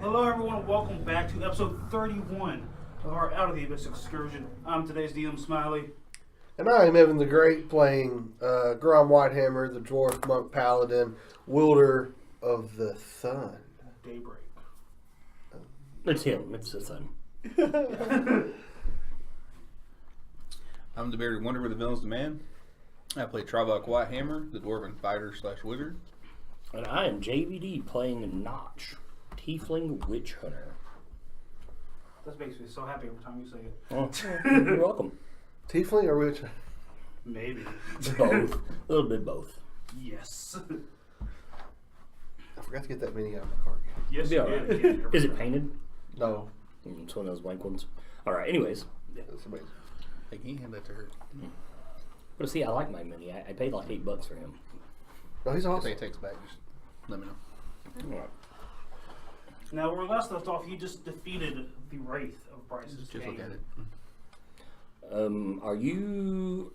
Hello, everyone. Welcome back to episode 31 of our Out of the Abyss excursion. I'm today's DM, Smiley. And I am Evan the Great, playing Grom Whitehammer, the Dwarf Monk Paladin, wielder of the Sun. Daybreak. It's him. It's the sun. I'm the bearded wonder with the villain's demand. I play Travok Whitehammer, the dwarven fighter / wizard. And I am JVD playing Notch, Tiefling Witch Hunter. That makes me so happy every time you say it. Oh, you're welcome. Tiefling or witch? Maybe. Both. A little bit both. Yes. I forgot to get that mini out of my card. Yes, Be you all right. did. Is it painted? No. It's one of those blank ones. Alright, anyways. That's amazing. Hey, can you hand that to her? But see, I like my mini. I paid like $8 for him. No, he's If awesome. they takes back, just let me know. Alright. Now, where we last left off, you just defeated the Wraith of Bryce's Just look at it.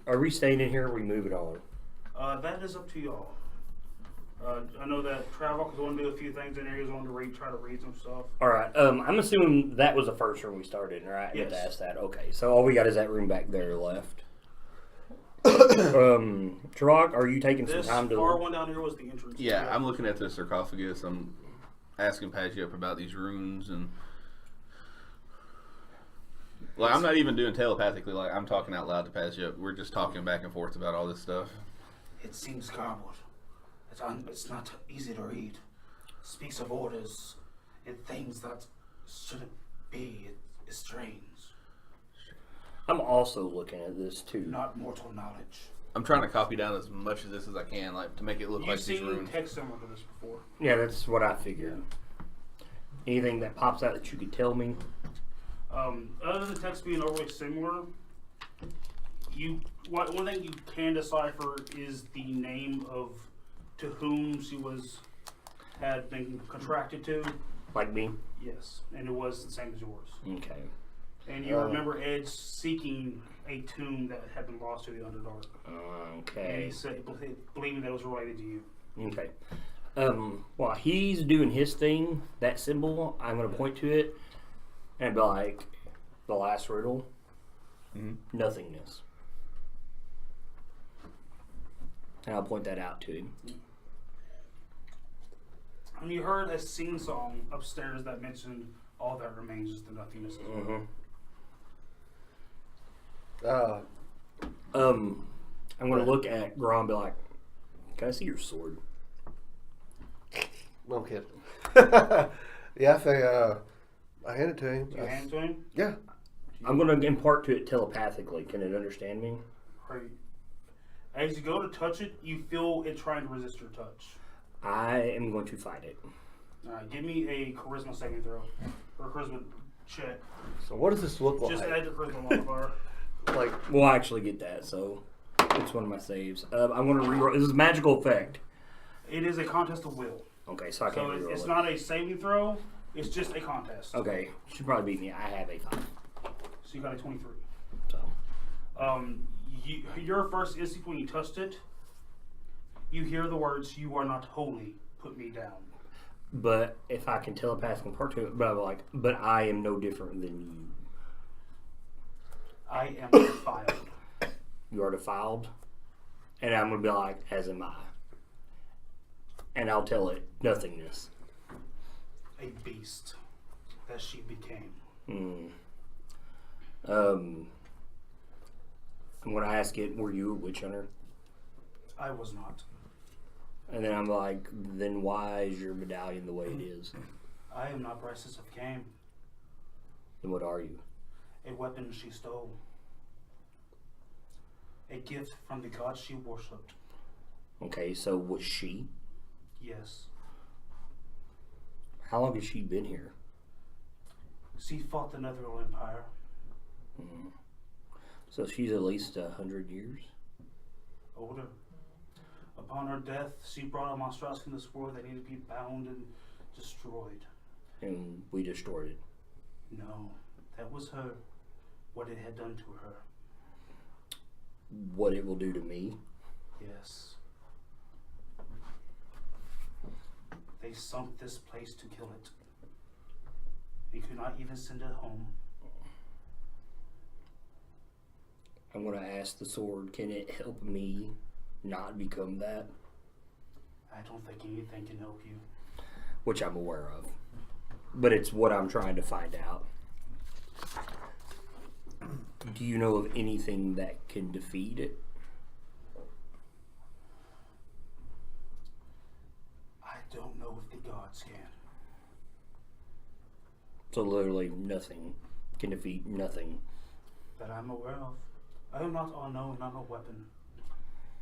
Are we staying in here or are we moving on? That is up to y'all. I know that Travok is going to do a few things in there. He's going to try to read some stuff. Alright, I'm assuming that was the first room we started in, right? I Yes. have to ask that. Okay, so all we got is that room back there left. Travok, are you taking This some time to... far one down here was the entrance. Yeah, I'm looking at the sarcophagus. I'm asking Pagiup about these runes and. Like, I'm not even doing telepathically. Like, I'm talking out loud to Pagiup. We're just talking back and forth about all this stuff. It seems garbled. It's not easy to read. It speaks of orders and things that shouldn't be. It's strange. I'm also looking at this too. Not mortal knowledge. I'm trying to copy down as much of this as I can, like to make it look You've like these seen runes. text similar to this before. Yeah, that's what I figured. Anything that pops out that you could tell me? Other than text being overly similar, one thing you can decipher is the name of to whom she had been contracted to. Like me? Yes, and it was the same as yours. Okay. And you remember Edge seeking a tomb that had been lost to the Underdark. And Okay. he said, believing that it was related to you. Okay. While he's doing his thing, that symbol, I'm going to point to it and be like, the last riddle, nothingness. And I'll point that out to him. And you heard a sing song upstairs that mentioned all that remains is the nothingness as well. Mm-hmm. I'm going to look at Grom and be like, can I see your sword? No, I'm kidding. Yeah, I say, I hand it to him. Do you hand it to him? Yeah. I'm going to impart to it telepathically. Can it understand me? Or as you go to touch it, you feel it trying to resist your touch. I am going to fight it. Alright, give me a charisma saving throw. Or a charisma check. So what does this look like? Just add your charisma modifier. Like, We'll actually get that, so it's one of my saves. I'm going to reroll. This is a magical effect. It is a contest of will. Okay, so I can't So reroll it's it. not a saving throw, it's just a contest. Okay, should probably beat me. I have a 5. So you got a 23. So Your first instinct when you touched it, you hear the words, "You are not holy, put me down." but if I can telepathically impart to it, but I'm like, but I am no different than you. I am defiled. You are defiled, and I'm gonna be like, as am I. And I'll tell it nothingness. A beast that she became. I'm gonna ask it, were you a witch hunter? I was not. And then I'm like, then why is your medallion the way it is? I am not Bryce's of Came. Then what are you? A weapon she stole. A gift from the god she worshipped. Okay, so was she? Yes. How long has she been here? She fought the Netherland Empire. So she's at least 100 years? Older. Upon her death, she brought a monstrosity in this world that needed to be bound and destroyed. And we destroyed it. No, that was her. What it had done to her. What it will do to me? Yes. They sunk this place to kill it. He could not even send it home. I'm going to ask the sword, can it help me not become that? I don't think anything can help you. Which I'm aware of. But it's what I'm trying to find out. Do you know of anything that can defeat it? I don't know if the gods can. So literally nothing can defeat nothing. That I'm aware of. I am not unknown, not a weapon.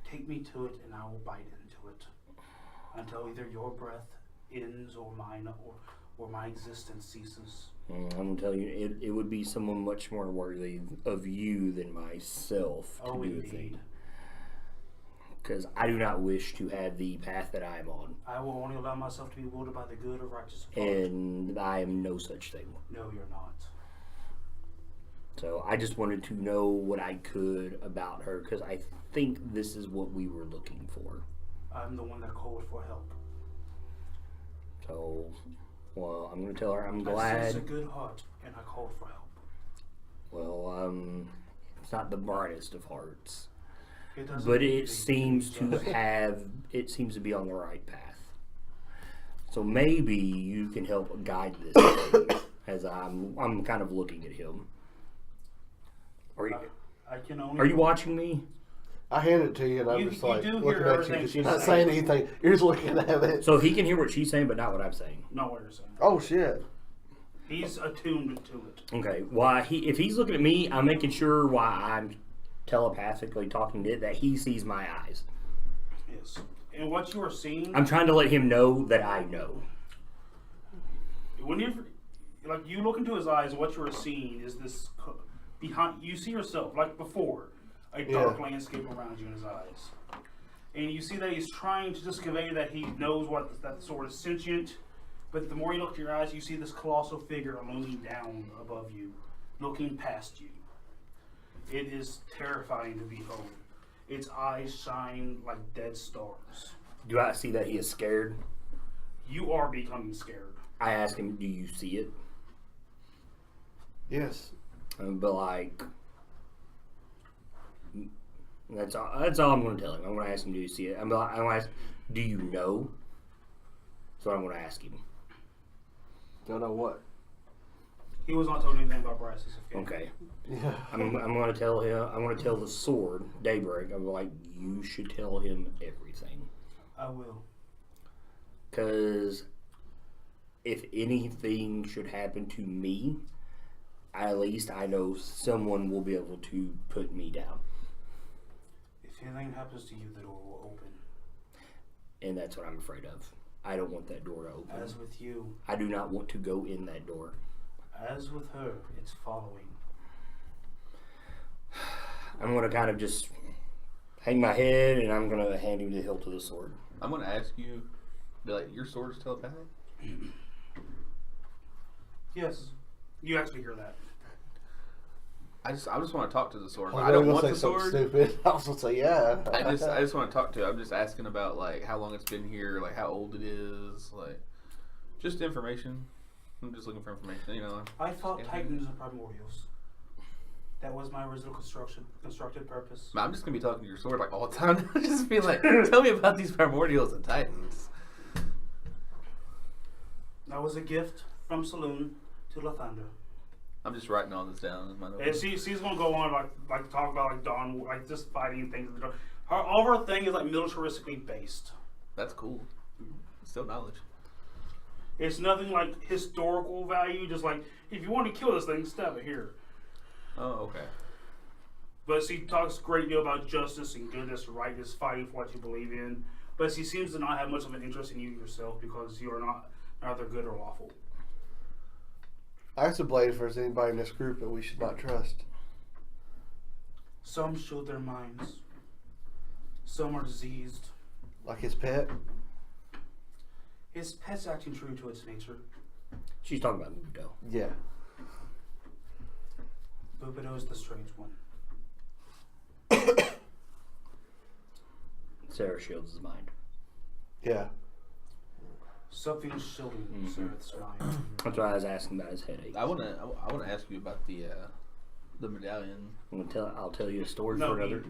Take me to it and I will bite into it. Until either your breath ends or mine or my existence ceases. I'm going to tell you, it would be someone much more worthy of you than myself to do a thing. Because I do not wish to have the path that I am on. I will only allow myself to be ruled by the good or righteous of God. And I am no such thing. No, you're not. So I just wanted to know what I could about her, because I think this is what we were looking for. I'm the one that called for help. So, well, I'm going to tell her I'm I glad. sense a good heart, and I called for help. Well, it's not the brightest of hearts. It doesn't But need it to be seems to just- it seems to be on the right path. So maybe you can help guide this thing, as I'm kind of looking at him. I can only. Are you watching me? I hand it to you, and I'm You- just you like do hear looking at you everything because you're she's not saying saying. anything. You're just looking at it. So he can hear what she's saying, but not what I'm saying. Not what you're saying. Oh shit! He's attuned to it. Okay. If he's looking at me, I'm making sure while I'm telepathically talking to it that he sees my eyes. Yes. And what you are seeing, I'm trying to let him know that I know. when you look into his eyes, what you are seeing is this behind. You see yourself like before, a dark landscape around you in his eyes, and you see that he's trying to just convey that he knows that sword is sentient. But the more you look to your eyes, you see this colossal figure looming down above you, looking past you. It is terrifying to behold. Its eyes shine like dead stars. Do I see that he is scared? You are becoming scared. I ask him, do you see it? Yes. But like, that's all I'm going to tell him. I'm going to ask him, do you see it? I'm going to ask, do you know? That's what I'm going to ask him. Don't know what. He was not told anything about Bryce's escape. Okay. Yeah. I'm going to tell him. I'm going to tell the sword, Daybreak. I'm like, you should tell him everything. I will. Because if anything should happen to me, at least I know someone will be able to put me down. If anything happens to you, the door will open. And that's what I'm afraid of. I don't want that door to open. As with you, I do not want to go in that door. as with her, it's following. I'm going to kind of just hang my head, and I'm going to hand him the hilt of the sword. I'm going to ask you, be like, your sword is telepathic? Yes, you actually hear that. I just want to talk to the sword. I I don't was want gonna the say something sword. stupid. I was gonna say yeah. I just want to talk to it. I'm just asking about like how long it's been here, like how old it is, like just information. I'm just looking for information, you know. I fought Yeah. Titans and Primordials. That was my original constructed purpose. I'm just gonna be talking to your sword like all the time. Just be like, tell me about these primordials and titans. That was a gift from Saloon to Lathander. I'm just writing all this down in my And notebook. she's gonna go on like talk about like Dawn, like just fighting things. All of her thing is like militaristically based. That's cool. It's still knowledge. It's nothing like historical value. Just like if you want to kill this thing, stab it here. Oh, okay. But she talks a great deal about justice and goodness, rightness, fighting for what you believe in. But she seems to not have much of an interest in you yourself because you are not neither good or lawful. I asked the Blade if there's anybody in this group that we should not trust. Some showed their minds. Some are diseased. Like his pet. His pet's acting true to its nature. She's talking about Mudo. Yeah. Bubido is the strange one. Sarah shields his mind. Yeah. Something chilling, sir. It's mine. That's why I was asking about his headache. I wanna ask you about the medallion. I'll tell you a story No, for another.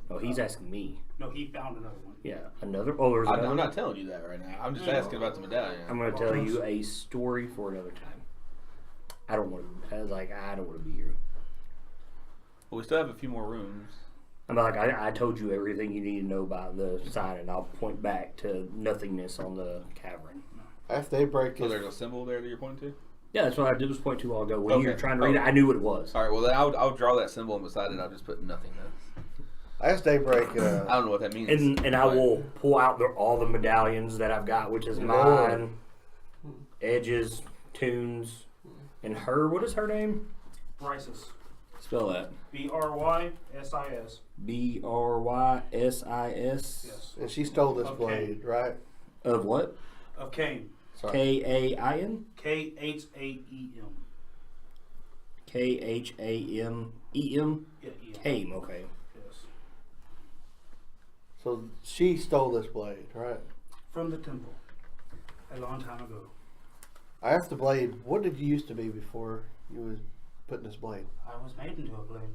No, he's asking me. No, he found another one. Yeah, another. Oh, there's another. I'm not telling you that right now. I'm just asking about the medallion. I'm going to tell you a story for another time. I don't want to. I was like, I don't want to be here. Well, we still have a few more rooms. I'm like, I told you everything you need to know about the sign, and I'll point back to nothingness on the cavern. After daybreak, So there's a symbol there that you're pointing to? Yeah, that's what I did was point to all ago. When you were Okay. trying to read it, I knew what it was. All right. Well, then I'll draw that symbol, and beside it, I'll just put nothingness. as daybreak, I don't know what that means. And I will pull out all the medallions that I've got, which is mine, Edge's, Tunes, and her. What is her name? Brysis. Spell that. Brysis. BrYsis. Yes. and she stole this Okay. blade, right? Of what? Of Cain. Kain. Khaem. Khaem. Yeah, Came. Okay. Yes. So she stole this blade, right? From the temple. A long time ago. I asked the blade, what did you used to be before you was putting this blade? I was made into a blade.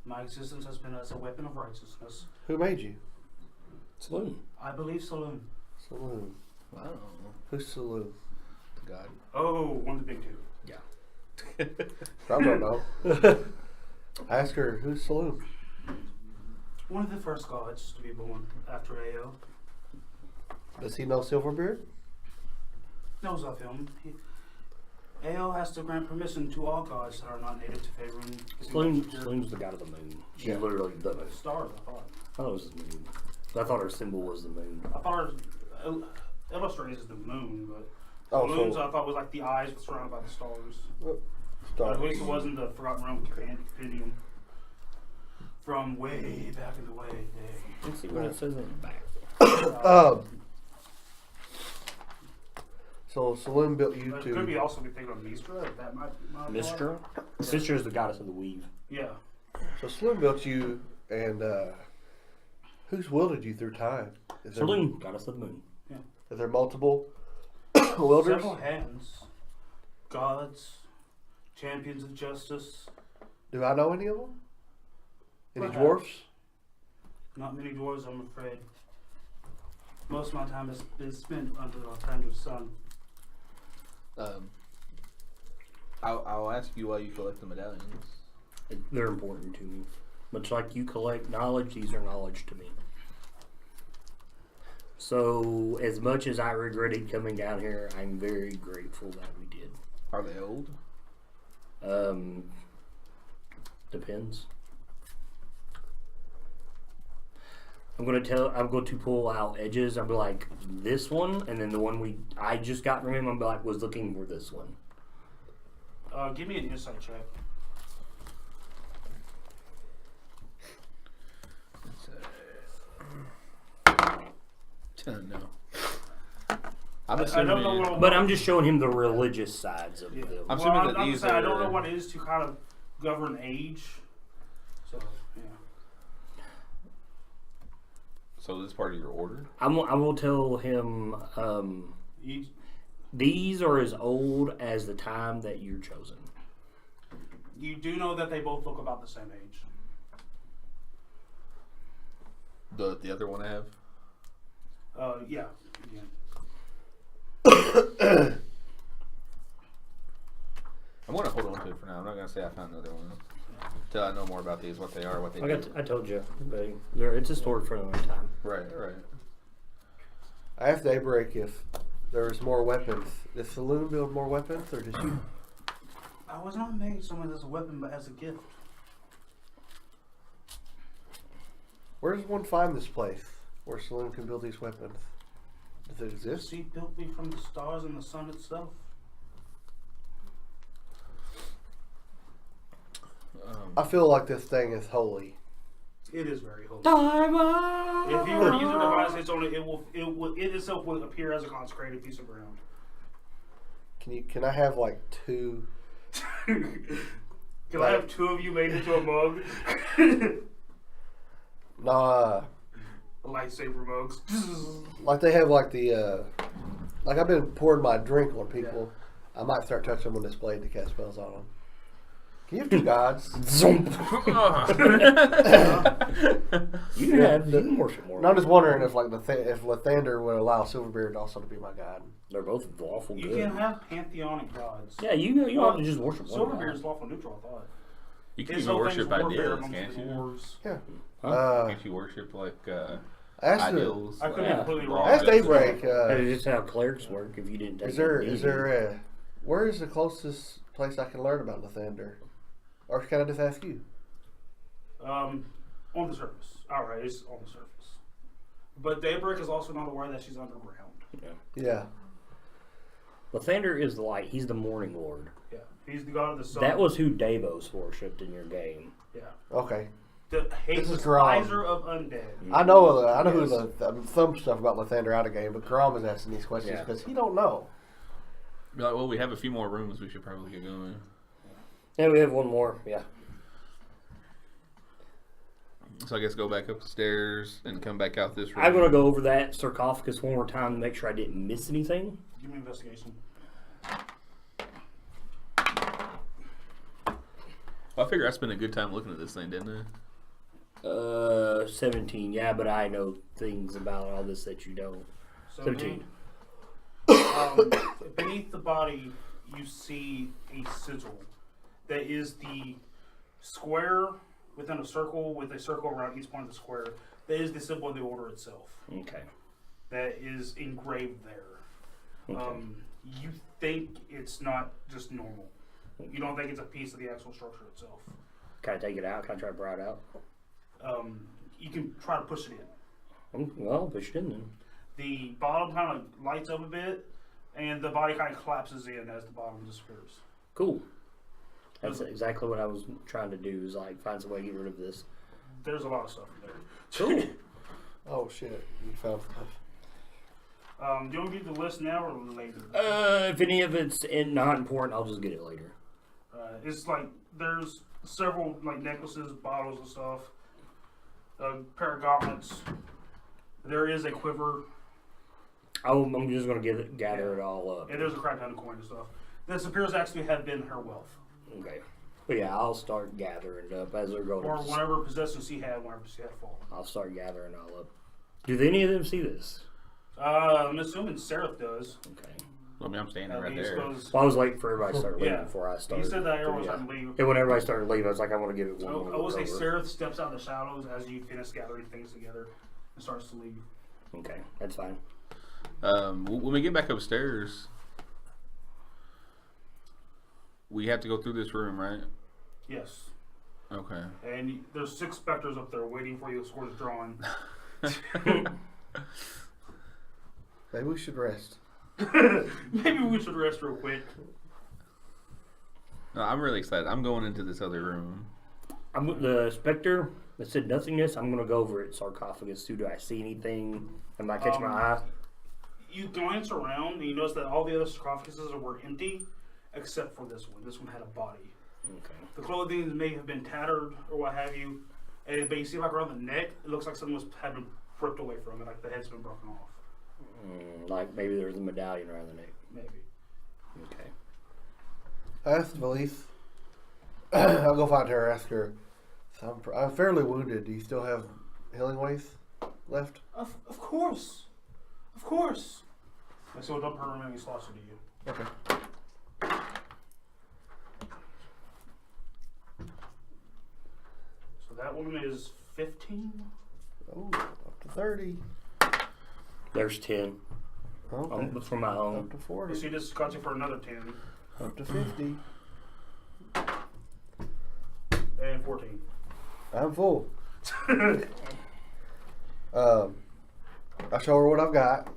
My existence has been as a weapon of righteousness. Who made you? Saloon. I believe Saloon. Saloon. I don't know. Who's Saloon? God. Oh, one of the big two. Yeah. I don't know. I asked her, who's Saloon? One of the first gods to be born after Ao. Does he know Silverbeard? Knows of him. Ao has to grant permission to all gods that are not native to favoring Saloon's the god of the moon. She's Yeah. literally the moon. stars, I thought. I thought it was the moon. I thought her symbol was the moon. I thought it illustrates the moon, but Oh, the moons so I thought was like the eyes surrounded by the stars. Star. At least it wasn't the Forgotten Realm compendium from way back in the way day. Let's see what it says on the back. So Saloon built you It could be to. also be thinking of Mistra. That might Mistra? Mistra is the goddess of the weave. Yeah. So Saloon built you, and who's wielded you through time? Is there, Saloon, goddess of the moon. Is there multiple wielders? Several hands. Gods. Champions of justice. Do I know any of them? Any Perhaps. dwarfs? Not many dwarves, I'm afraid. Most of my time has been spent under the Altandra's sun. I'll ask you why you collect the medallions. They're important to me. Much like you collect knowledge, these are knowledge to me. So, as much as I regretted coming down here, I'm very grateful that we did. Are they old? Depends. I'm going to pull out Edges. I'll be like, this one, and then the one I just got from him, I'll be like, was looking for this one. Give me an insight check. No. I don't know what. But I'm just showing him the religious sides of Yeah. them. I'm assuming that I'm these saying, I don't are- know what it is to kind of govern age. So yeah. So this is part of your order? I will tell him You, these are as old as the time that you're chosen. you do know that they both look about the same age. The other one I have? Yeah. I'm going to hold on to it for now. I'm not going to say I found another one. Till I know more about these, what they are, what they do. I told you. It's a story for another time. Right, right. I asked Daybreak if there was more weapons. Did Saloon build more weapons, or did you? I was not made someone as a weapon, but as a gift. Where does one find this place where Saloon can build these weapons? Does it exist? She built me from the stars and the sun itself. I feel like this thing is holy. It is very holy. Diamond! If you were to use a device, it itself will appear as a consecrated piece of ground. Can I have like two? Can I have two of you made into a mug? Nah, Lightsaber mugs. like they have like the like I've been pouring my drink on people. I might start touching them on this blade to cast spells on them. Can you have 2 gods? You can worship more. No, I'm just wondering if like if Lathander would allow Silverbeard also to be my god. They're both lawful You good. can have pantheonic gods. Yeah, you don't have to just worship one. Silverbeard is lawful neutral, I thought. You can His even whole thing's worship warfare ideals, amongst can't the you? dwarves. Yeah. Huh? Can't you worship like Ask ideals? I could be Yeah. completely wrong. Ask Daybreak. That's just how clerics work. If you didn't take Where is the closest place I can learn about Lathander? Or can I just ask you? On the surface. Alright, it's on the surface. But Daybreak is also not aware that she's underground. Yeah. Lathander is the light. He's the morning lord. Yeah. He's the god of the sun. That was who Davos worshipped in your game. Yeah. Okay. The This is Grom. despiser of undead. I know who some stuff about Lathander out of game, but Grom is asking these questions Yeah. because he don't know. Be like, well, we have a few more rooms. We should probably get going. Yeah, we have one more. Yeah. So I guess go back up the stairs and come back out this room. I'm going to go over that sarcophagus one more time to make sure I didn't miss anything. Give me investigation. Well, I figure I spent a good time looking at this thing, didn't I? 17. Yeah, but I know things about all this that you don't. 17. Beneath the body, you see a sigil. That is the square within a circle with a circle around each point of the square. That is the symbol of the order itself. Okay. That is engraved there. Okay. You think it's not just normal. You don't think it's a piece of the actual structure itself. Can I take it out? Can I try to pry it out? You can try to push it in. Well, push it in then. The bottom kind of lights up a bit, and the body kind of collapses in as the bottom disappears. Cool. That's exactly what I was trying to do, is like find some way to get rid of this. There's a lot of stuff in there. Cool. Oh shit! You found stuff. Do you want to do the list now or later? If any of it's not important, I'll just get it later. It's like there's several like necklaces, bottles, and stuff. A pair of gauntlets. There is a quiver, I'm just going to gather it all up. and there's a crap ton of coin and stuff. This appears to actually have been her wealth, Okay. But yeah, I'll start gathering it up as they're going. or whatever possessions she had whenever she had fall. I'll start gathering all up. Do any of them see this? I'm assuming Seraph does. Okay. Well, I mean, I'm standing At right least there. 'cause Well, I was waiting for everybody to start leaving Yeah. before I he started. said that everyone's yeah. having to leave. And when everybody started leaving, I was like, I want to give it one more I will say over. Seraph steps out of the shadows as you finish gathering things together and starts to leave. Okay, that's fine. When we get back upstairs, we have to go through this room, right? Yes. Okay. And there's 6 specters up there waiting for you to score the drawing. Maybe we should rest. Maybe we should rest real quick. No, I'm really excited. I'm going into this other room. The specter that said nothingness, I'm going to go over its sarcophagus too. Do I see anything? Am I catching my eye? You glance around and you notice that all the other sarcophaguses were empty except for this one. This one had a body. Okay. The clothing may have been tattered or what have you, but you see like around the neck, it looks like something had been ripped away from it, like the head's been broken off. Like maybe there's a medallion around the neck. Maybe. Okay. I asked Valise. I'll go find her. Ask her. So I'm fairly wounded. Do you still have healing ways left? Of course. Of course. And so dump her remaining slots to you. Okay. So that one is 15. Oh, up to 30. There's 10 Okay. from my own. Up to 40. So you just got you for another 10 Up to 50. and 14. I'm full. I show her what I've got.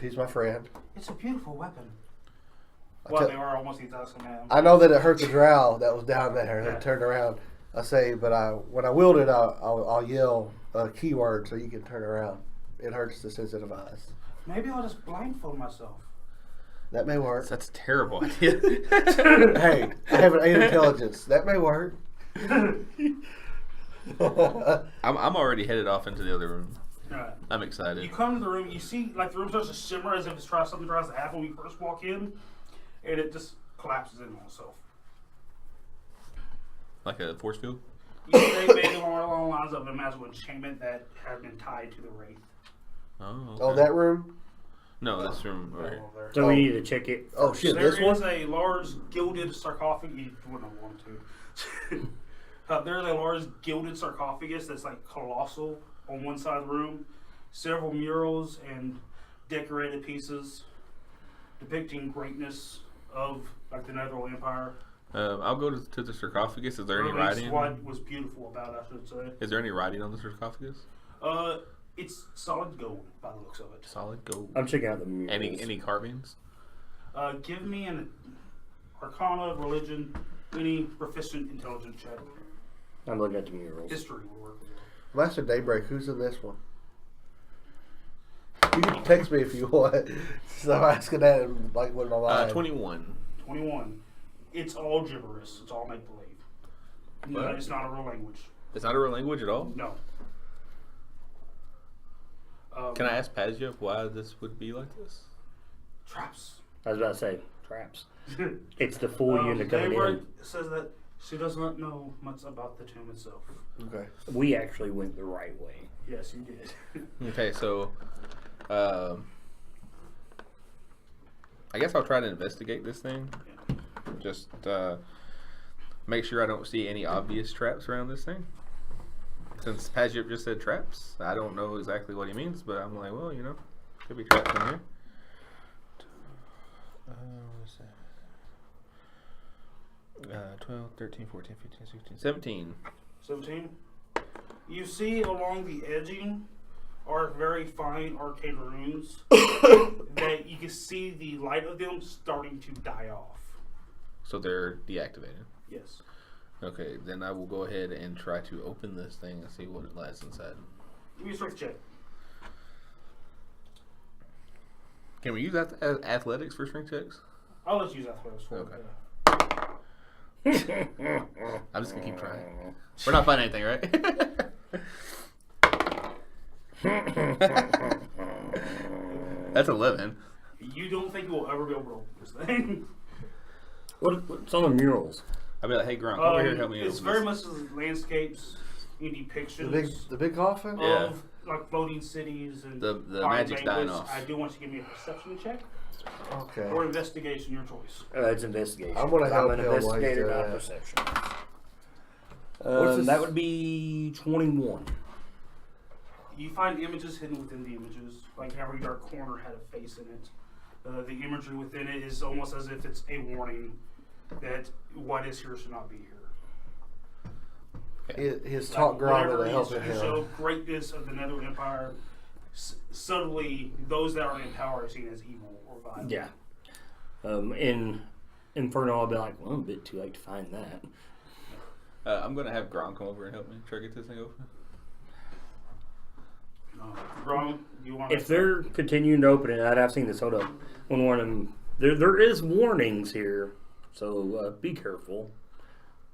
He's my friend. It's a beautiful weapon. I Well, tell- they are almost the exact same man. I know that it hurt the drow that was down there. Yeah. They turned around. I say, but when I wield it, I'll yell a keyword so you can turn around. It hurts the sensitive eyes. Maybe I'll just blindfold myself. That may work. That's a terrible idea. Hey, I have an 8 intelligence. That may work. I'm already headed off into the other room. Alright. I'm excited. You come to the room, you see, like, the room starts to shimmer as if something tries to happen when you first walk in, and it just collapses in on itself. Like a force field? They made it along the lines of a magical enchantment that had been tied to the wraith. Oh, okay. Oh, that room? No, this room over here. Over there. So we need to check it. Oh, first. shit. There This one? is a large gilded sarcophagus. You wouldn't want to. There's a large gilded sarcophagus that's like colossal on one side of the room. Several murals and decorated pieces depicting greatness of like the Netherlands Empire. I'll go to the sarcophagus. Is there any Or at least writing? what was beautiful about it, I should say. Is there any writing on the sarcophagus? It's solid gold by the looks of it. Solid gold. I'm checking out the murals. Any carvings? Give me an Arcana, religion, any proficient intelligence check. I'm looking at the murals. History will work. Well. Master Daybreak, who's in this one? You can text me if you want. So I'm asking that in, like with my mind. 21. 21. It's all gibberish. It's all make believe. No, What? it's not a real language. It's not a real language at all? No. Can I ask Pazia why this would be like this? Traps. I was about to say traps. It's the full unit coming Daybreak in. says that she does not know much about the tomb itself. Okay. We actually went the right way. Yes, you did. Okay, so I guess I'll try to investigate this thing. Just make sure I don't see any obvious traps around this thing. Since Pazip just said traps, I don't know exactly what he means, but I'm like, well, you know, could be traps in here. What's that? 12, 13, 14, 15, 16, 17. 17. You see along the edging are very fine arcane runes that you can see the light of them starting to die off. So they're deactivated. Yes. Okay, then I will go ahead and try to open this thing and see what it lies inside. Give me a strength check. Can we use athletics for strength checks? I'll let you use athletics for Okay. it. I'm just gonna keep trying. We're not finding anything, right? That's 11. You don't think you will ever be able to open this thing? What's on the murals? I'll be like, hey, Gronk, over here, help me. It's open very this. much landscapes and The depictions big coffin? Yeah. of like floating cities and The fine magic's dying banquets. off. I do want you to give me a perception check Okay. or investigation, your choice. It's investigation. I'm gonna help an him while he's investigator, doing not that. perception. What's this- That would be 21. You find images hidden within the images. Like every dark corner had a face in it. The imagery within it is almost as if it's a warning that what is here should not be here. His talk grommet whatever to is help to him. show greatness of the Netherlands Empire, subtly those that are in power are seen as evil or violent. Yeah. In Inferno, I'll be like, well, I'm a bit too late to find that. I'm going to have Gronk come over and help me try to get this thing open. Wrong. You want If they're continuing to open it, I've seen this. Hold up. One warn them. There is warnings here, so be careful.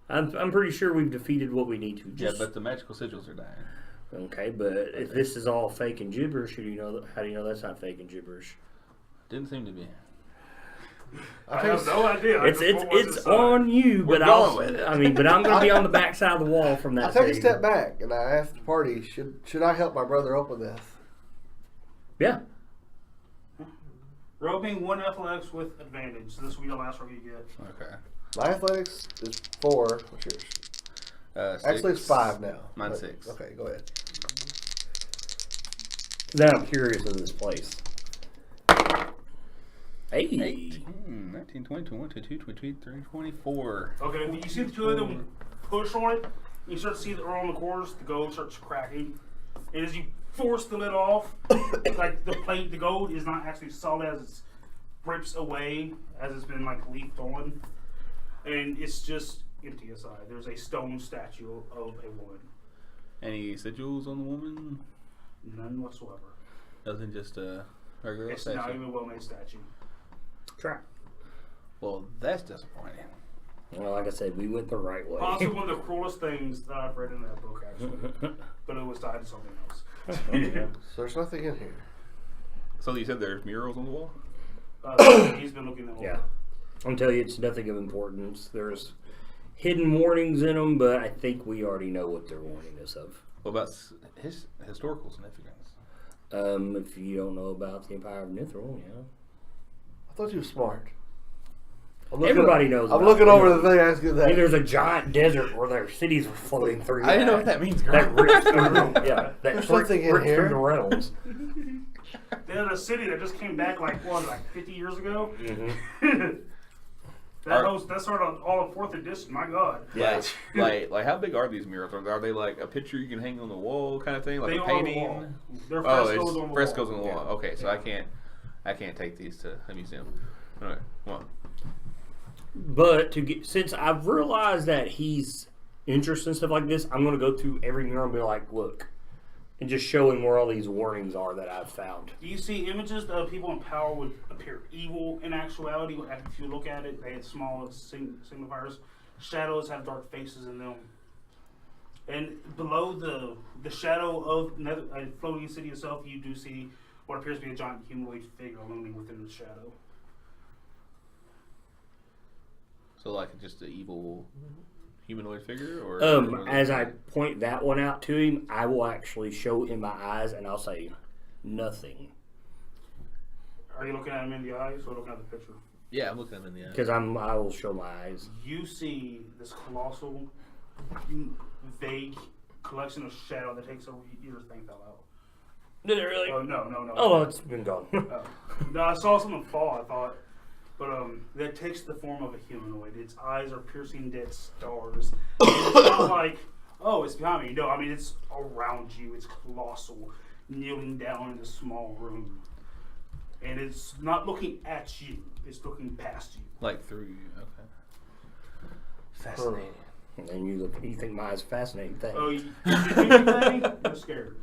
I'm pretty sure we've defeated what we need to. Just, Yeah, but the magical sigils are dying. okay, but if this is all fake and gibberish, how do you know that's not fake and gibberish? Didn't seem to be. I have no idea. I It's just know what's it's inside. on you, We're but going with it. I mean, but I'm going to be on the back side of the wall from that. I take a thing. step back and I ask the party, should I help my brother open this? Yeah. Roll me one athletics with advantage. This will be the last roll you get. Okay. My athletics is 4. What's yours? 6. Actually, it's 5 now. Mine's But- 6. Okay, go ahead. Now I'm curious of this place. Hey. 19, 20, 21, 22, 23, 24. Okay, you see the two of them push on it. You start to see that around the corners, the gold starts cracking. And as you force the lid off, like the plate, the gold is not actually solid as it rips away, as it's been like leafed on. And it's just empty inside. There's a stone statue of a woman. Any sigils on the woman? None whatsoever. Nothing, just a regular It's not statue. even a well-made statue. Try. Well, that's disappointing. Well, like I said, we went the right way. Possibly one of the cruelest things that I've read in that book, actually. But it was tied to something else. Yeah. So there's nothing in here. So you said there's murals on the wall? He's been looking at all. Yeah. I'll tell you, it's nothing of importance. There's hidden warnings in them, but I think we already know what they're warning us of. What about his historical significance? If you don't know about the Empire of Nithril, yeah. I thought you were smart. Everybody knows. I'm about looking it. over the thing asking that. I mean, there's a giant desert where their cities were floating through. I didn't know what that means, girl. That rips through, yeah, that There's something in rips here. through the realms. There's a city that just came back like 50 years ago. Mm-hmm. That's sort of all of 4th edition. My God. Yeah. Like how big are these murals? Are they like a picture you can hang on the wall kind of thing, like They a are on the painting? wall. They're Oh, frescoes it's on the wall. frescoes on the wall. Yeah. Okay, so I can't take these to a museum. All right, come on. But since I've realized that he's interested in stuff like this, I'm going to go through every mural and be like, look, and just show him where all these warnings are that I've found. Do you see images of people in power would appear evil in actuality? If you look at it, they had small signifiers. Shadows have dark faces in them. And below the shadow of a floating city itself, you do see what appears to be a giant humanoid figure looming within the shadow. So like just an evil humanoid figure, or As I point that one out to him, I will actually show him my eyes and I'll say nothing. Are you looking at him in the eyes or looking at the picture? yeah, I'm looking at them in the eye. Because I will show my eyes. You see this colossal, vague collection of shadow that takes over years to think that out. Did it really? Oh, no. Oh, it's been gone. No, I saw something fall, I thought. But that takes the form of a humanoid. Its eyes are piercing dead stars. And it's not like, oh, it's behind me. No, I mean, it's around you. It's colossal, kneeling down in a small room. And it's not looking at you. It's looking past you. Like through you. Okay. Fascinating. And then you think my eyes fascinating thing. Oh, you do anything? You're scared.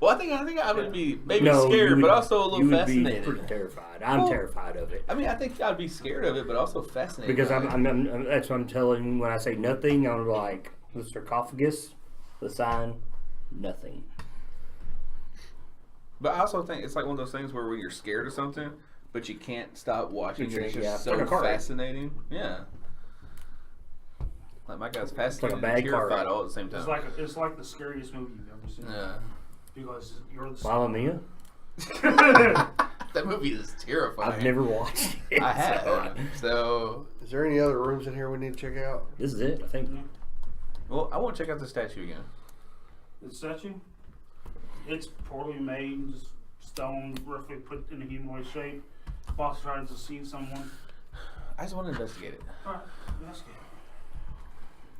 Well, I think I would be maybe No, scared, you would- but also a you little would fascinated. be pretty terrified. I'm terrified of it. I mean, I think I'd be scared of it, but also fascinated. Because by it. I'm that's what I'm telling you. When I say nothing, I'm like the sarcophagus, the sign, nothing. But I also think it's like one of those things where when you're scared of something, but you can't stop watching it. It's just Yeah, so like a car wreck. fascinating. Yeah. Like my guy's fascinated bad and car terrified wreck. all at the same time. It's like the scariest movie you've ever seen. Yeah. Because you're the Mamma Mia? That movie is terrifying. I've never watched it. I have. so- So, Is there any other rooms in here we need to check out? This is it, I think. well, I want to check out the statue again. The statue, it's poorly made, just stone roughly put in a humanoid shape. Boss tries to see someone. I just want to investigate it. Alright, investigate.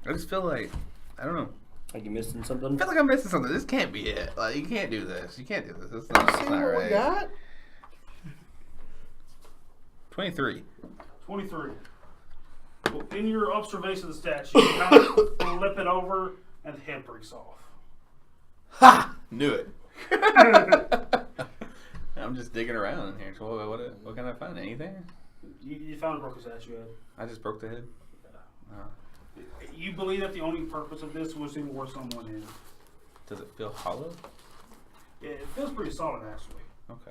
I just feel like, I don't know. Like you missing something? I feel like I'm missing something. This can't be it. Like, you can't do this. You can't do this. It's not, See it's not what we right. got? 23. 23. Well, in your observation of the statue, you kind of flip it over and the head breaks off. Ha! Knew it. I'm just digging around in here. So what can I find? Anything? You found a broken statue head. I just broke the head. You believe that the only purpose of this was to lure someone in. Does it feel hollow? Yeah, it feels pretty solid, actually. Okay.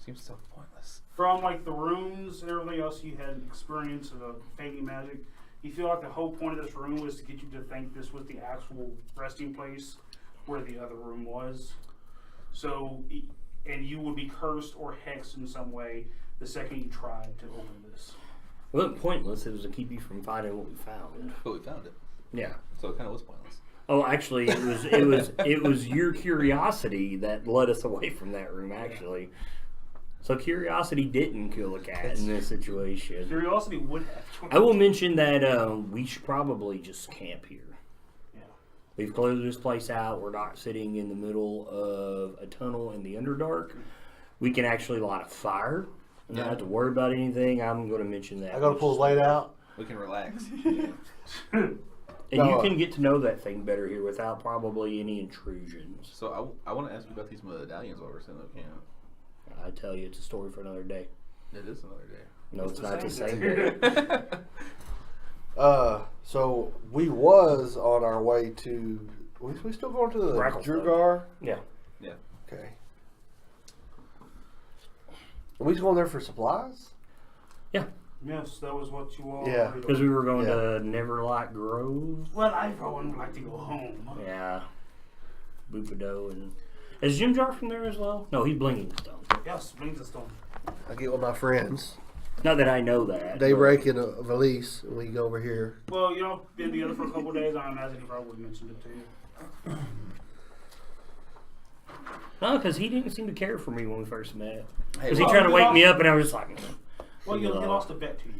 Seems so pointless. From like the runes and everything else you had experience of fading magic, you feel like the whole point of this room was to get you to think this was the actual resting place where the other room was. So, and you would be cursed or hexed in some way the second you tried to open this. It wasn't pointless. It was to keep you from finding what we found. But we found it. Yeah. So it kind of was pointless. Oh, actually, it was your curiosity that led us away from that room. Actually, so curiosity didn't kill a cat in this situation. Curiosity would have. I will mention that we should probably just camp here. Yeah. We've closed this place out. We're not sitting in the middle of a tunnel in the Underdark. We can actually light a fire. You don't have to worry about anything. I'm going to mention that. I gotta pull the light out. We can relax. And you can get to know that thing better here without probably any intrusions. So I want to ask you about these medallions while we're sitting up camp. I tell you, it's a story for another day. It is another day. No, it's not the same same day. day. So we was on our way to. We still going to the Bracklestone. Drugar? Yeah. Yeah. Okay. Are we going there for supplies? Yes, that was what you all. Yeah. agreed Because on. we were going to Neverlight Grove. Well, I probably would like to go home. Yeah. Bupido and. Is Jim Jar from there as well? No, he's Blinging Stone. Yes, brings the stone. I get with my friends. Not that I know that. Daybreak and a valise, and we go over here. Well, you know, been together for a couple of days. I imagine he probably would have mentioned it to you. No, because he didn't seem to care for me when we first met. Hey, Because he well, tried to you wake lost- me up, and I was just like, Well, he lost a bet to you.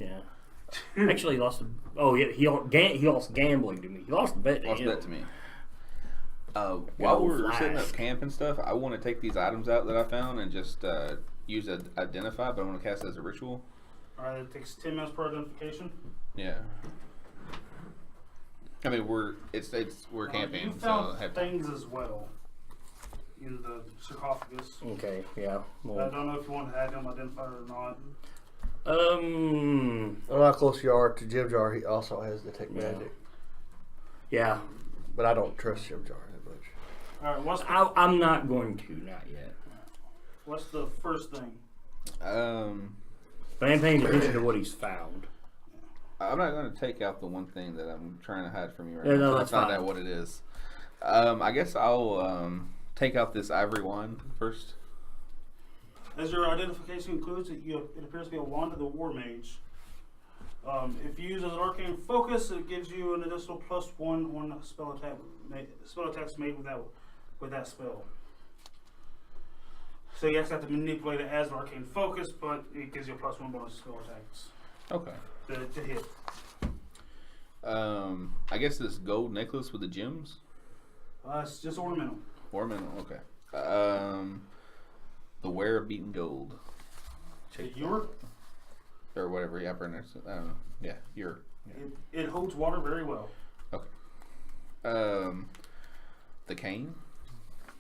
yeah. Actually, he lost. Oh, yeah, he lost gambling to me. He lost the bet to Lost him. that to me. While we were Flash. setting up camp and stuff, I want to take these items out that I found and just use identify, but I want to cast it as a ritual. Alright, it takes 10 minutes per identification. Yeah. I mean, we're camping, You so found I have to. things as well in the sarcophagus. Okay, yeah. I Well, don't know if you want to have him identified or not. I don't know how close you are to Jim Jar. He also has detect Yeah. magic, yeah. but I don't trust Jim Jar that much. Alright, I'm not going to, not yet. what's the first thing? But I am paying attention to what he's found. I'm not going to take out the one thing that I'm trying to hide from you right Yeah, now. no, until that's I find fine. out what it is. I guess I'll take out this ivory wand first. As your identification includes, it appears to be a wand of the War Mage. If you use as an arcane focus, it gives you an additional +1 on spell attack. Spell attacks made with that spell. So you actually have to manipulate it as an arcane focus, but it gives you a +1 bonus spell attacks Okay. to hit. I guess this gold necklace with the gems. It's just ornamental. Ornamental. Okay. The wear of beaten gold. Check Your or whatever. Yeah, I don't know. Yeah, your. it holds water very well. The cane.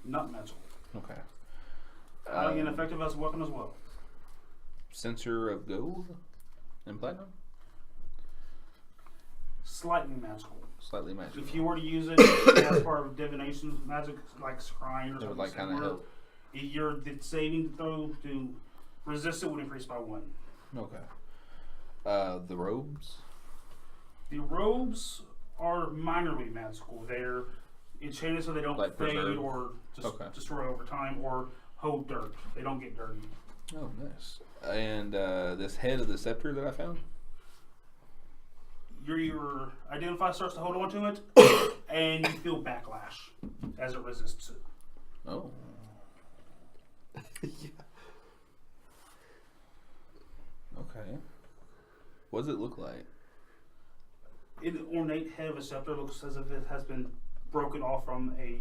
Not magical. Okay. And effective as a weapon as well. Censer of gold and platinum. Slightly magical. Slightly magical. If you were to use it as part of divination magic, like scrying or It would something like kind of similar, help. the saving throw to resist it would increase by 1. Okay. The robes. The robes are minorly magical. They're enchanted so they don't Like fade preserve? or just Okay. destroy over time or hold dirt. They don't get dirty. Oh, nice. And this head of the scepter that I found. Your identify starts to hold on to it, and you feel backlash as it resists it. Oh. Okay. What does it look like? An ornate head of a scepter looks as if it has been broken off from a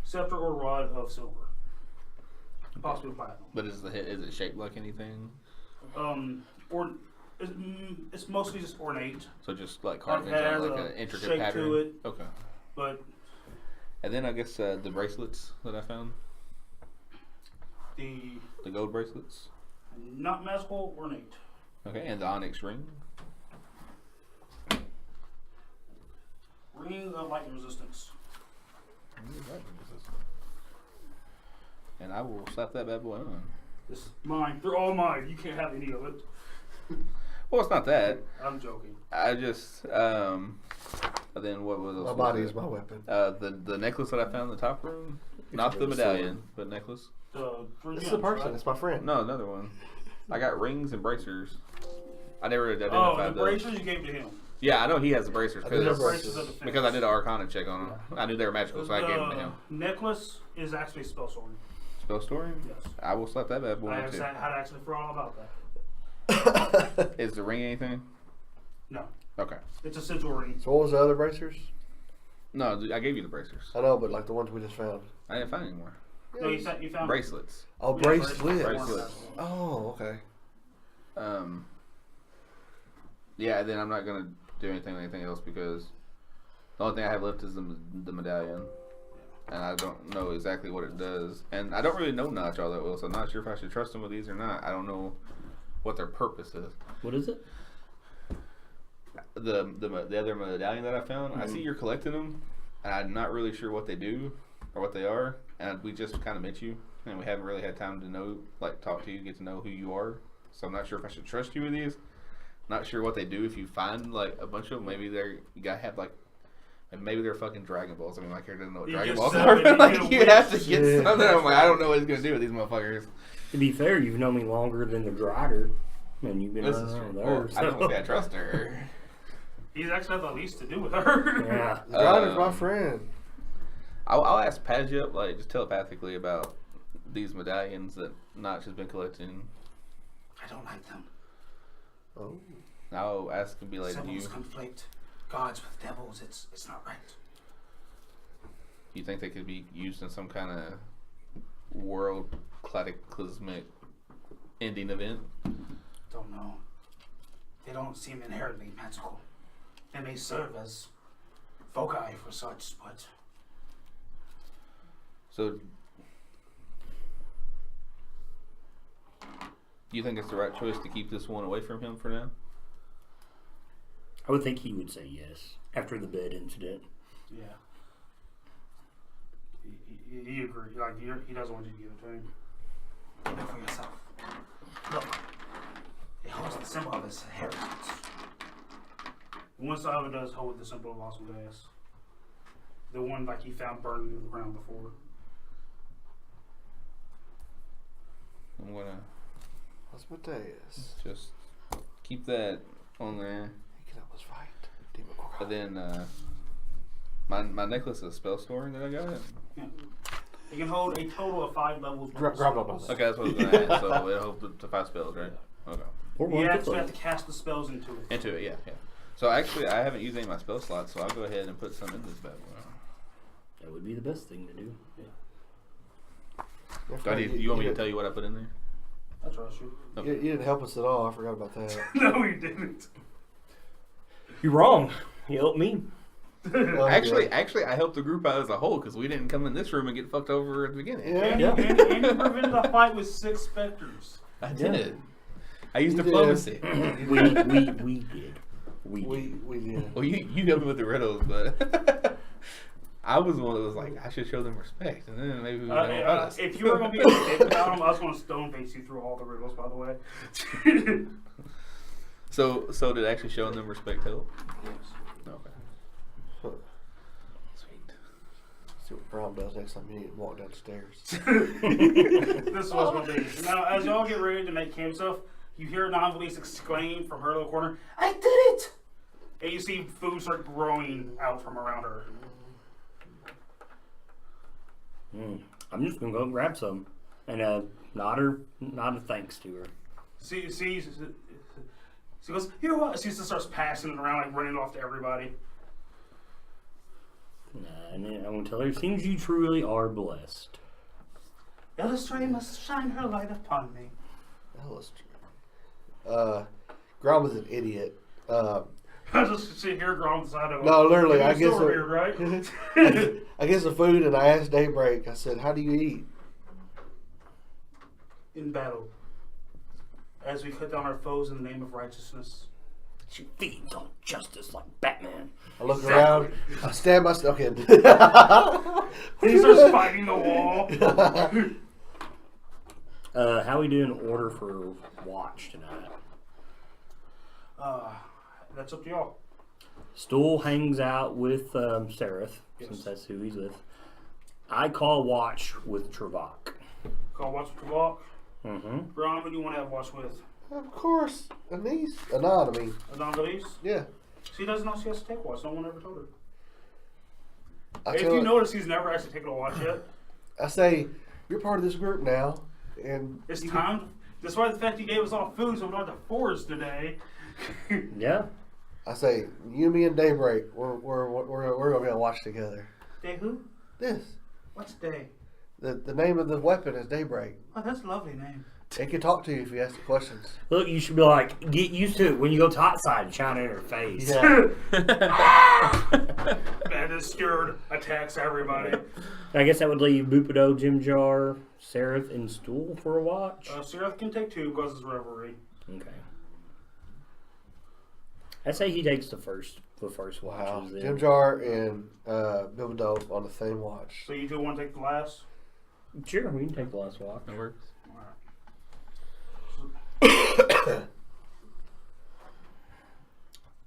scepter or rod of silver, possibly platinum. But is it shaped like anything? Or it's mostly just ornate, So just like carvings has on like a an intricate shape pattern. to it. Okay. but And then I guess the bracelets that I found, the the gold bracelets. not magical ornate. Okay, and the onyx ring. Ring of lightning resistance. And I will slap that bad boy on. It's mine. They're all mine. You can't have any of it. Well, it's not that. I'm joking. I just then what was My body is my weapon. the necklace that I found in the top room, not the medallion, but necklace. The three This is gems, a person. right? It's my friend. No, another one. I got rings and bracers. I never Oh, identified the those. bracers you gave to him. Yeah, I know he has the bracers I do have Bracers of defense. because I did an Arcana check on them. I knew they were magical, so I gave them to him. Necklace is actually spell sword. Spell story? Yes. I will slap that bad boy I on too. had actually forgot all about that. Is the ring anything? No, Okay. it's a sigil ring. So what was the other bracers? No, I gave you the bracers. I know, but like the ones we just found. I didn't find any more. No, you found Bracelets. Oh, Yeah, bracelets. Bracelets. Oh, okay. Yeah, then I'm not gonna do anything else because the only thing I have left is the medallion, and I don't know exactly what it does, and I don't really know Notch all that well, so I'm not sure if I should trust him with these or not. I don't know what their purpose is. What is it? the other medallion that I found. I see you're collecting them, and I'm not really sure what they do or what they are. And we just kind of met you, and we haven't really had time to talk to you, get to know who you are. So I'm not sure if I should trust you with these. Not sure what they do. If you find a bunch of them, maybe you gotta have and maybe they're fucking Dragon Balls. I mean, my character doesn't know what Dragon Balls are. But you have to get something. I'm I don't know what he's gonna do with these motherfuckers. To be fair, you've known me longer than the Drider, and you've been This running is around true. with her. Well, I don't think I trust her. He's actually had the least to do with her. Yeah. Ryder's my friend. I'll ask Paget just telepathically about these medallions that Notch has been collecting. I don't like them. Oh. I'll ask and be like, do Symbols conflict. Gods with devils. It's not right. you think they could be used in some kind of world cataclysmic ending event? Don't know. They don't seem inherently magical. They may serve as foci for such, but So, do you think it's the right choice to keep this one away from him for now? I would think he would say yes after the bed incident. yeah. He agreed. He doesn't want you to give it to him. Look for yourself. Look. It holds the symbol of his inheritance. One side of it does hold the symbol of awesome gas. The one he found burned in the ground before. I'm gonna That's Mateus. just keep that on there. He can almost fight. Demon But then, my necklace is spell storing that I got. Yeah. It can hold a total of 5 levels. Grab spells. that. Okay, that's what I was gonna ask. So it'll hold to 5 spells, right? Okay. Or You one actually to have to cast the spells into it. Into it, yeah. So actually, I haven't used any of my spell slots, so I'll go ahead and put some in this bad boy. That would be the best thing to do. You want me to tell you what I put in there? I trust you. Okay. You didn't help us at all. I forgot about that. No, you didn't. You're wrong. You helped me. Oh, Actually, yeah. I helped the group out as a whole because we didn't come in this room and get fucked over at the beginning. Yeah. And you prevented a fight with 6 specters. I did. I used You did. diplomacy. We did. We did. We did. Well, you helped me with the riddles, but I was the one that was like, I should show them respect, and then maybe we would help us. If you were going to be a dick about them, I was going to stone face you through all the riddles, by the way. So did actually showing them respect help? Yes. Okay. Sweet. See what Brom does next time you need to walk down the stairs. This was going to be. Now, as y'all get ready to make camp stuff, you hear Non-Valise exclaim from her little corner, I did it! And you see food start growing out from around her. I'm just gonna go grab some and nod a thanks to her. She goes, here what? She just starts passing it around, running off to everybody. And then I'm gonna tell her, it seems you truly are blessed. Illustrator must shine her light upon me. Grom is an idiot. I just sit here growing the side of No, literally, You're I guess still it- here, right? I get some food and I asked Daybreak. I said, "How do you eat?" In battle, as we cut down our foes in the name of righteousness. She feeds on justice like Batman. I look around. I stab myself. Okay. He starts fighting the wall. How we do in order for watch tonight? That's up to y'all. Stool hangs out with Seraph, since Yes. that's who he's with. I call watch with Travok. Call watch with Travok. Mm-hmm. Ron, who do you want to have watch with? Of course, anatomy. Adongalise? Yeah. She doesn't know she has to take watch. No one ever told her. I If tell you her- notice, he's never actually taken a watch yet. I say, "You're part of this group now," and It's time. Despite the fact you gave us all food, so we don't have to forage today. Yeah. I say, "You, me, and Daybreak, we're gonna be on watch together." Day who? This. What's Day? The name of the weapon is Daybreak. Oh, that's a lovely name. It can talk to you if you ask the questions. Look, you should be like, get used to it when you go topside and shine in her face. Yeah. Man is scared, attacks everybody. I guess that would leave Bupido, Jim Jar, Seraph, and Stool for a watch. Seraph can take 2 because it's revelry. Okay. I'd say he takes the first Wow. watches. Jim Jar and Bill Dope on the same watch. So you do want to take the last? Sure, we can take the last watch. That works.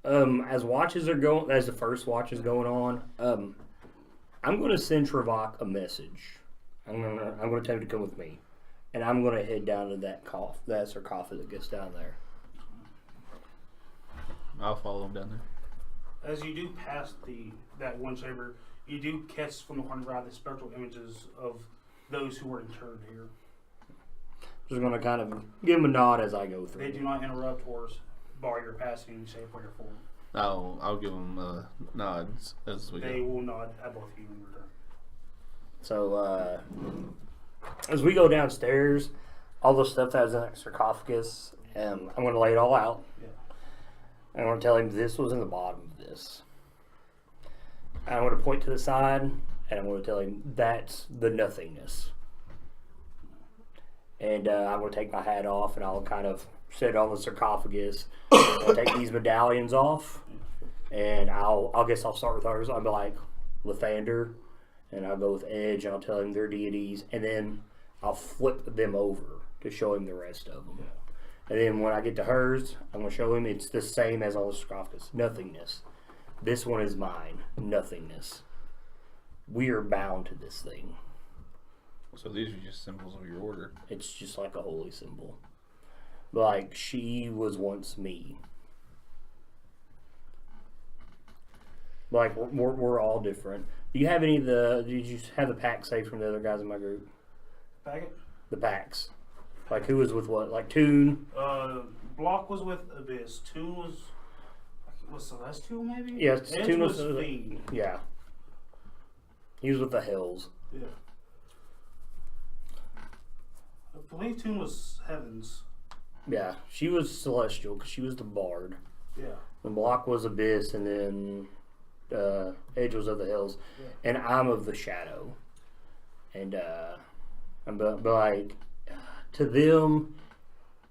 As the first watch is going on, I'm going to send Travok a message. I'm gonna tell him to come with me, and I'm going to head down to that sarcophagus that gets down there. I'll follow him down there. As you do pass that one chamber, you do catch from the corner of your eye the spectral images of those who were interred here. Just going to kind of give him a nod as I go through. They do not interrupt or bar your passing in shape or your form. I'll give him nods as we They go. will nod at both of you in return. So, as we go downstairs, all the stuff that was in that sarcophagus, I'm going to lay it all out. Yeah. I'm going to tell him this was in the bottom of this. I'm going to point to the side, and I'm going to tell him that's the nothingness. And I'm going to take my hat off, and I'll kind of set it on the sarcophagus. I'll take these medallions off, and I guess I'll start with ours. I'll be like Lathander, and I'll go with Edge, and I'll tell him their deities, and then I'll flip them over to show him the rest of them. And then when I get to hers, I'm going to show him it's the same as all the sarcophagus. Nothingness. This one is mine. Nothingness. We are bound to this thing. So these are just symbols of your order. It's just like a holy symbol. Like, she was once me. Like, we're all different. Do you have any of did you have the pack saved from the other guys in my group? Packet? The packs. Like, who was with what? Like, Toon? Block was with Abyss. Toon was Celestial, maybe? Yeah, Edge Toon was was Fiend. yeah. He was with the Hells. Yeah. I believe Toon was Heavens. Yeah, she was Celestial because she was the Bard. Yeah. The Block was Abyss, and then Edge was of the Hills, and I'm of the Shadow. And but like to them,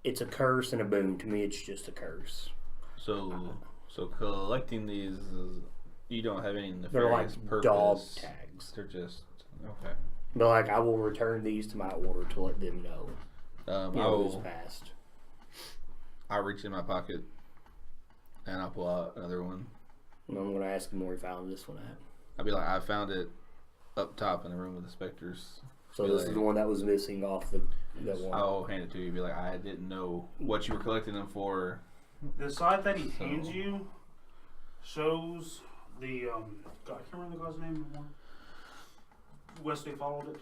it's a curse and a boon. To me, it's just a curse. So collecting these, you don't have any They're like nefarious purpose. dog tags. They're just okay. But like I will return these to my order to let them know. Who's I'll passed. reach in my pocket and I'll pull out another one. And I'm gonna ask him where he found this one at. I'll be like, I found it up top in the room with the specters. So Be this like, is the one that was missing off the one. I'll hand it to you. Be like, I didn't know what you were collecting them for. The side that he hands you shows the God, I can't remember the guy's name anymore. Wesley followed it.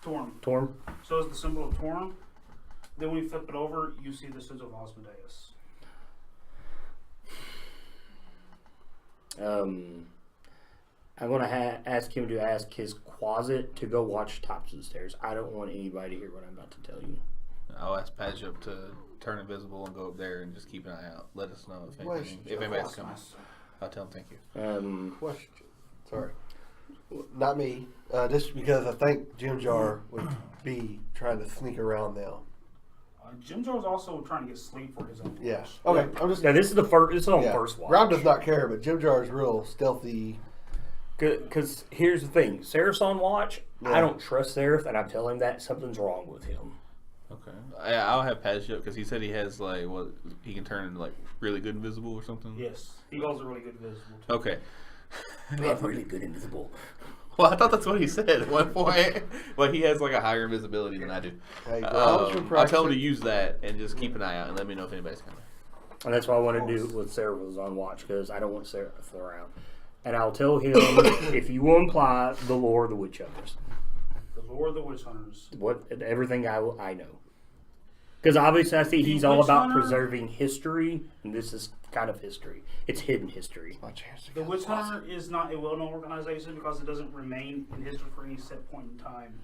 Torm. Torm. So it's the symbol of Torm. Then when you flip it over, you see the sigil of Asmodeus. I'm gonna ask him to ask his closet to go watch tops of the stairs. I don't want anybody to hear what I'm about to tell you. I'll ask Pajup to turn invisible and go up there and just keep an eye out. Let us know if anybody's coming. I'll tell him thank you. Question. Sorry. Not me. Just because I think Jim Jar would be trying to sneak around now. Jim Joe's also trying to get sleep for his own. Yeah. Okay. I'm just. Now this is the first. This is on Yeah. first watch. Rob does not care, but Jim Jar is real stealthy. Because here's the thing, Seraph's on watch. Yeah. I don't trust Seraph, and I'm telling him that something's wrong with him. Okay. I'll have Pajup because he said he has like what he can turn into like really good invisible or something. Yes, he calls it really good visible. Too. Okay. I have really good invisible. Well, I thought that's what he said at one point. Well, he has like a higher invisibility than I do. Hey, I'll tell him to use that and just keep an eye out and let me know if anybody's coming. And that's what I want to do with Seraph was on watch because I don't want Seraph around. And I'll tell him if you will imply the lore of the witch hunters. The lore of the witch hunters. Everything I know. Because obviously I see he's all witch about hunter? preserving history, and this is kind of history. It's hidden history. My chance to The get Witch lost. Hunter is not a well-known organization because it doesn't remain in history for any set point in time.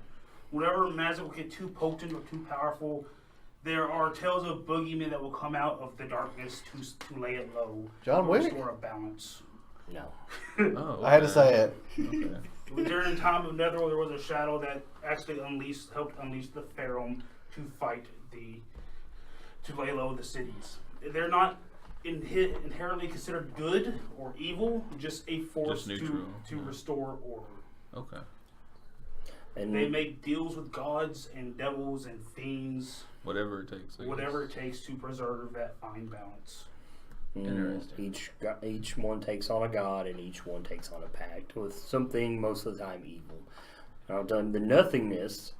Whenever magic will get too potent or too powerful, there are tales of boogeymen that will come out of the darkness to lay it low. John to Wick? restore a balance. No. Oh, I had to say it. Okay. During the time of Netherworld, there was a shadow that actually helped unleash the Pharaoh to fight to lay low the cities. They're not inherently considered good or evil, just a force Just neutral, to restore order. Okay. And They make deals with gods and devils and fiends, Whatever it takes. I whatever it guess. takes to preserve that fine balance. Interesting. Each one takes on a god, and each one takes on a pact with something most of the time evil. Now, the nothingness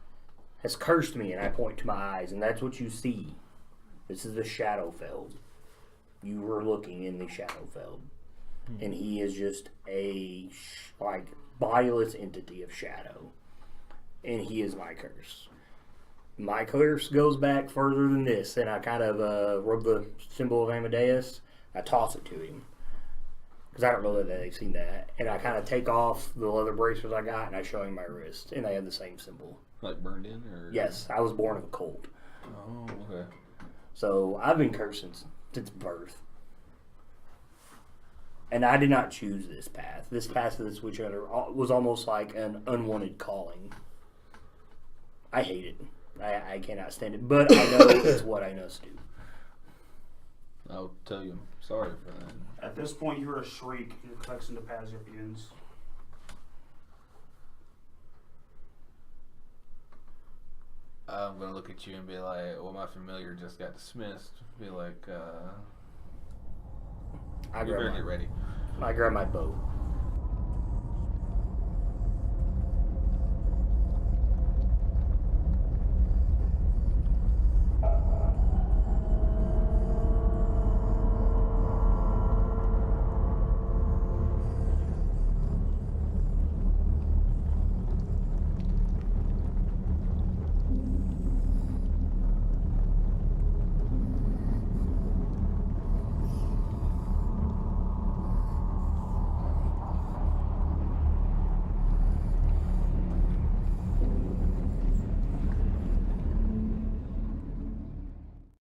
has cursed me, and I point to my eyes, and that's what you see. This is the Shadowfeld. You were looking in the Shadowfeld, and he is just a bodiless entity of shadow, and he is my curse. My curse goes back further than this, and I kind of rub the symbol of Amadeus. I toss it to him because I don't know that they've seen that, and I kind of take off the leather bracelets I got, and I show him my wrist, and they have the same symbol. Like burned in, or Yes, I was born of a cult, Oh, okay. so I've been cursed since birth, and I did not choose this path. This path to the Switch Hunter was almost like an unwanted calling. I hate it. I cannot stand it, but I know it's what I must do. I'll tell you, I'm sorry for that. At this point, you hear a shriek, and the collection of Pazir begins. I'm gonna look at you and be like, "Well, my familiar just got dismissed." Be like, I "You better grab get ready." my bow.